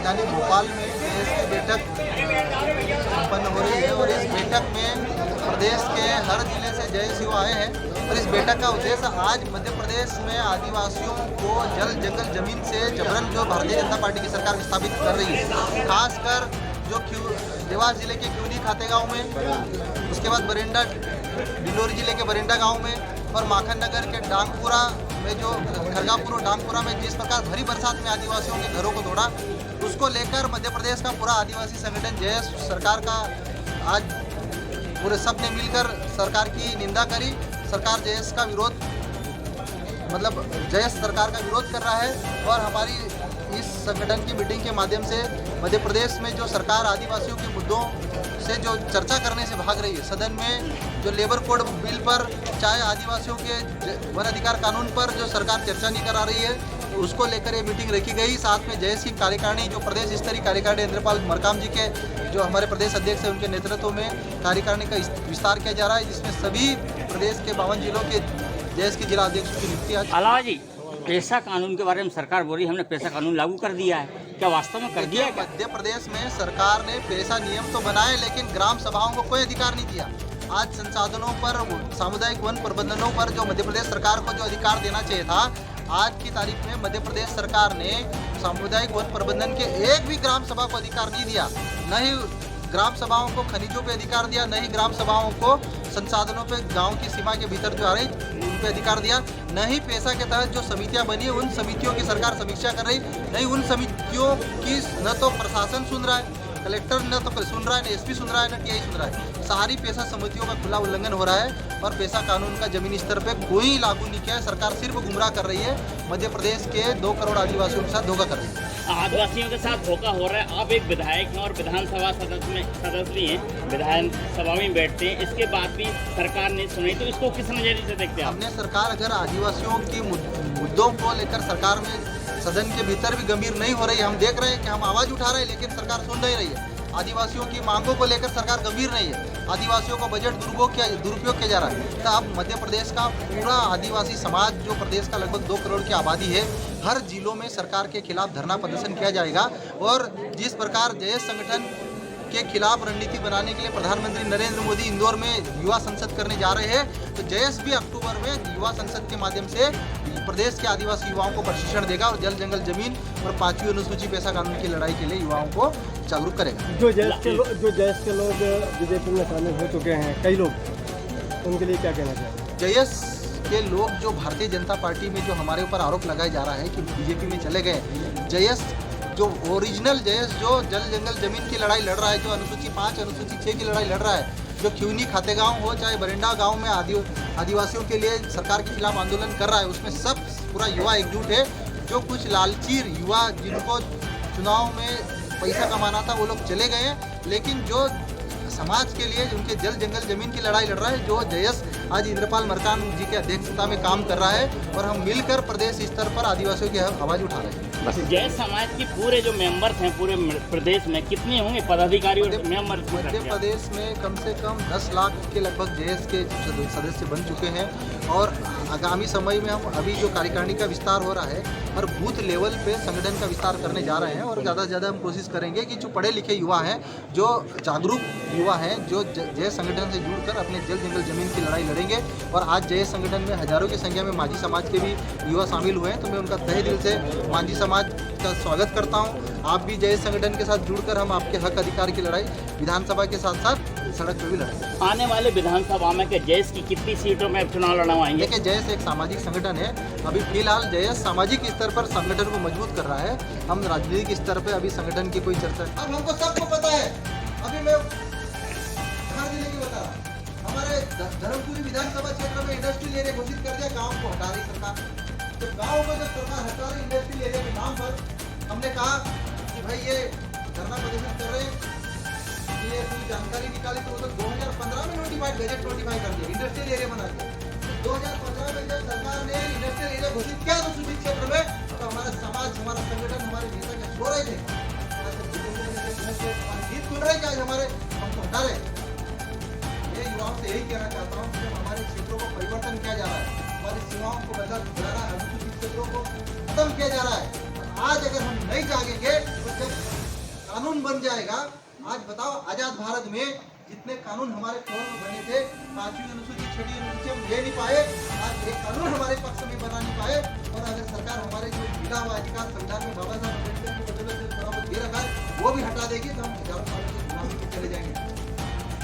राजधानी भोपाल में देश की बैठक संपन्न हो रही है और इस बैठक में प्रदेश के हर जिले से जय शिव आए हैं। और इस बैठक का उद्देश्य आज मध्य प्रदेश में आदिवासियों को जल जंगल जमीन से जबरन जो भारतीय जनता पार्टी की सरकार विस्थापित कर रही है, खासकर जो देवास जिले के क्यूनी खातेगांव में, उसके बाद बरेंडा डिंडोरी जिले के बरेंडा गांव में और माखन नगर के डांगपुरा में जो खरगापुर और डांगपुरा में जिस प्रकार भरी बरसात में आदिवासियों के घरों को तोड़ा, उसको लेकर मध्य प्रदेश का पूरा आदिवासी संगठन जयस सरकार का आज पूरे सब ने मिलकर सरकार की निंदा करी। सरकार जयस का विरोध जयस सरकार का विरोध कर रहा है और हमारी इस संगठन की मीटिंग के माध्यम से मध्य प्रदेश में जो सरकार आदिवासियों के मुद्दों से जो चर्चा करने से भाग रही है, सदन में जो लेबर कोड बिल पर, चाहे आदिवासियों के वन अधिकार कानून पर जो सरकार चर्चा नहीं करा रही है, उसको लेकर ये मीटिंग रखी गई। साथ में जयस की कार्यकारिणी जो प्रदेश स्तरीय कार्यकारिणी इंद्रपाल मरकाम जी के जो हमारे प्रदेश अध्यक्ष है, उनके नेतृत्व में कार्यकारिणी का विस्तार किया जा रहा है, जिसमें सभी प्रदेश के 52 जिलों के जयस के जिला अध्यक्षों की नियुक्ति आज। अलावा जी, पेशा कानून के बारे में सरकार बोल रही है हमने पेशा कानून लागू कर दिया है, क्या वास्तव में कर दिया है? मध्य प्रदेश में सरकार ने पेशा नियम तो बनाए, लेकिन ग्राम सभाओं को कोई अधिकार नहीं दिया। आज संसाधनों पर, सामुदायिक वन प्रबंधनों पर जो मध्य प्रदेश सरकार को जो अधिकार देना चाहिए था, आज की तारीख में मध्य प्रदेश सरकार ने सामुदायिक वन प्रबंधन के एक भी ग्राम सभा को अधिकार नहीं दिया। न ही ग्राम सभाओं को खनिजों पे अधिकार दिया, न ही ग्राम सभाओं को संसाधनों पे गांव की सीमा के भीतर जो आ रही उन पे अधिकार दिया, न ही पेशा के तहत जो समितियां बनी उन समितियों की सरकार समीक्षा कर रही, नहीं उन समितियों की न तो प्रशासन सुन रहा है, कलेक्टर न तो सुन रहा है, न एसपी सुन रहा है, न टीआई सुन रहा है। सारी पेशा समितियों का खुला उल्लंघन हो रहा है और पेशा कानून का जमीनी स्तर पे कोई लागू नहीं किया है। सरकार सिर्फ गुमराह कर रही है, मध्य प्रदेश के 2 करोड़ आदिवासियों के साथ धोखा कर रही है। आदिवासियों के साथ धोखा हो रहा है। आप एक विधायक हैं और विधानसभा सदस्य भी हैं, विधानसभा में बैठते हैं, इसके बाद भी सरकार ने सुनी, तो इसको किस नजरिए से देखते हैं? हमने सरकार अगर आदिवासियों की मुद्दों को लेकर सरकार में सदन के भीतर भी गंभीर नहीं हो रही है, हम देख रहे हैं कि हम आवाज़ उठा रहे हैं लेकिन सरकार सुन नहीं रही है। आदिवासियों की मांगों को लेकर सरकार गंभीर नहीं है, आदिवासियों को बजट दुरुपयोग किया जा रहा है। तो अब मध्य प्रदेश का पूरा आदिवासी समाज जो प्रदेश का लगभग 2 करोड़ की आबादी है, हर जिलों में सरकार के खिलाफ धरना प्रदर्शन किया जाएगा। और जिस प्रकार जयस संगठन के खिलाफ रणनीति बनाने के लिए प्रधानमंत्री नरेंद्र मोदी इंदौर में युवा संसद करने जा रहे हैं, तो जयस भी अक्टूबर में युवा संसद के माध्यम से प्रदेश के आदिवासी युवाओं को प्रशिक्षण देगा और जल जंगल जमीन और 5वीं अनुसूची पेशा कानून की लड़ाई के लिए युवाओं को जागरूक करेगा। जो जयस के लोग बीजेपी में शामिल हो चुके हैं, कई लोग, उनके लिए क्या कहना चाहिए? जयस के लोग जो भारतीय जनता पार्टी में जो हमारे ऊपर आरोप लगाया जा रहा है कि बीजेपी में चले गए, जयस जो ओरिजिनल जयस जो जल जंगल जमीन की लड़ाई लड़ रहा है, जो अनुसूची 5 अनुसूची 6 की लड़ाई लड़ रहा है, जो क्यूनी खातेगांव हो चाहे बरेंडा गांव में आदिवासियों के लिए सरकार के खिलाफ आंदोलन कर रहा है, उसमें सब पूरा युवा एकजुट है। जो कुछ लालचीर युवा जिनको चुनाव में पैसा कमाना था वो लोग चले गए, लेकिन जो समाज के लिए उनके जल जंगल जमीन की लड़ाई लड़ रहा है, जो जयस आज इंद्रपाल मरकाम जी की अध्यक्षता में काम कर रहा है और हम मिलकर प्रदेश स्तर पर आदिवासियों की आवाज़ उठा रहे हैं। जयस समाज के पूरे जो मेंबर्स हैं पूरे प्रदेश में कितने होंगे पदाधिकारी और मेंबर? मध्य प्रदेश में कम से कम 10 लाख के लगभग जयस के सदस्य बन चुके हैं और आगामी समय में हम अभी जो कार्यकारिणी का विस्तार हो रहा है और बूथ लेवल पे संगठन का विस्तार करने जा रहे हैं और ज़्यादा से ज़्यादा हम कोशिश करेंगे कि जो पढ़े लिखे युवा हैं, जो जागरूक युवा हैं, जो जयस संगठन से जुड़कर अपने जल जंगल जमीन की लड़ाई लड़ेंगे। और आज जयस संगठन में हजारों की संख्या में माझी समाज के भी युवा शामिल हुए हैं, तो मैं उनका तहे दिल से माझी समाज का स्वागत करता हूं। आप भी जयस संगठन के साथ जुड़कर हम आपके हक अधिकार की लड़ाई विधानसभा के साथ साथ सड़क पर भी लड़ेंगे। आने वाले विधानसभा में के जयस की कितनी सीटों में चुनाव लड़वाएंगे? देखिए, जयस एक सामाजिक संगठन है। अभी फिलहाल जयस सामाजिक स्तर पर संगठन को मजबूत कर रहा है, हम राजनीतिक स्तर पर अभी संगठन की कोई चर्चा। अब हमको सबको पता है, अभी मैं जिले की बता रहा, हमारे धर्मपुरी विधानसभा क्षेत्र में इंडस्ट्रियल एरिया घोषित कर दिया, गाँव को हटा रही सरकार। तो गाँव को जब सरकार हटा रही इंडस्ट्रियल एरिया के नाम पर, हमने कहा कि भाई ये धरना प्रदर्शन कर रहे हैं, ये पूरी जानकारी निकाली, तो वो लोग 2015 में गजट नोटिफाई कर दिया, इंडस्ट्रियल एरिया बना दिया। 2015 में जब सरकार ने इंडस्ट्रियल एरिया घोषित किया अनुसूचित क्षेत्र में, तो हमारा समाज, हमारा संगठन, हमारे नेता क्या सो रहे थे, गीत सुन रहे क्या हमारे, हमको हटा रहे। मैं युवाओं से यही कहना चाहता हूँ कि हमारे क्षेत्रों को परिवर्तन किया जा रहा है, हमारी सीमाओं को बदला जा रहा है, अनुसूचित क्षेत्रों को खत्म किया जा रहा है। आज अगर हम नहीं जागेंगे तो जब कानून बन जाएगा, आज बताओ आजाद भारत में जितने कानून हमारे केवल बने थे, 5वीं अनुसूची 6वीं अनुसूची हम ले नहीं पाए, आज एक कानून हमारे पक्ष में बना नहीं पाए। और अगर सरकार हमारे जो मिला हुआ अधिकार संविधान में बाबा साहब अम्बेडकर की बदौलत से थोड़ा बहुत दे रखा है वो भी हटा देगी तो हम हजारों सालों की गुलामी में चले जाएंगे।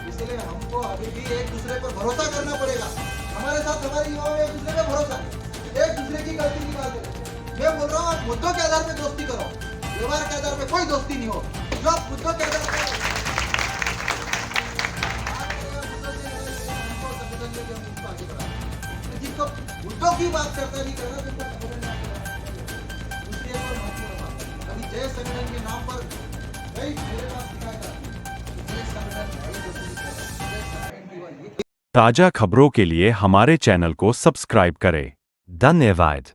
इसलिए हमको अभी भी एक दूसरे पर भरोसा करना पड़ेगा। हमारे साथ हमारे युवाओं में एक दूसरे पर भरोसा है, एक दूसरे की गलती निकाल दे। मैं बोल रहा हूँ आप मुद्दों के आधार पर दोस्ती करो, व्यवहार के आधार पर कोई दोस्ती नहीं हो। जो मुद्दों के आधार पर जिसको मुद्दों की बात करता नहीं करना दूसरी एक और महत्वपूर्ण बात, अभी जय संगठन के नाम पर कई मेरे पास शिकायत आती है। जय संगठन ताजा खबरों के लिए हमारे चैनल को सब्सक्राइब करें। धन्यवाद।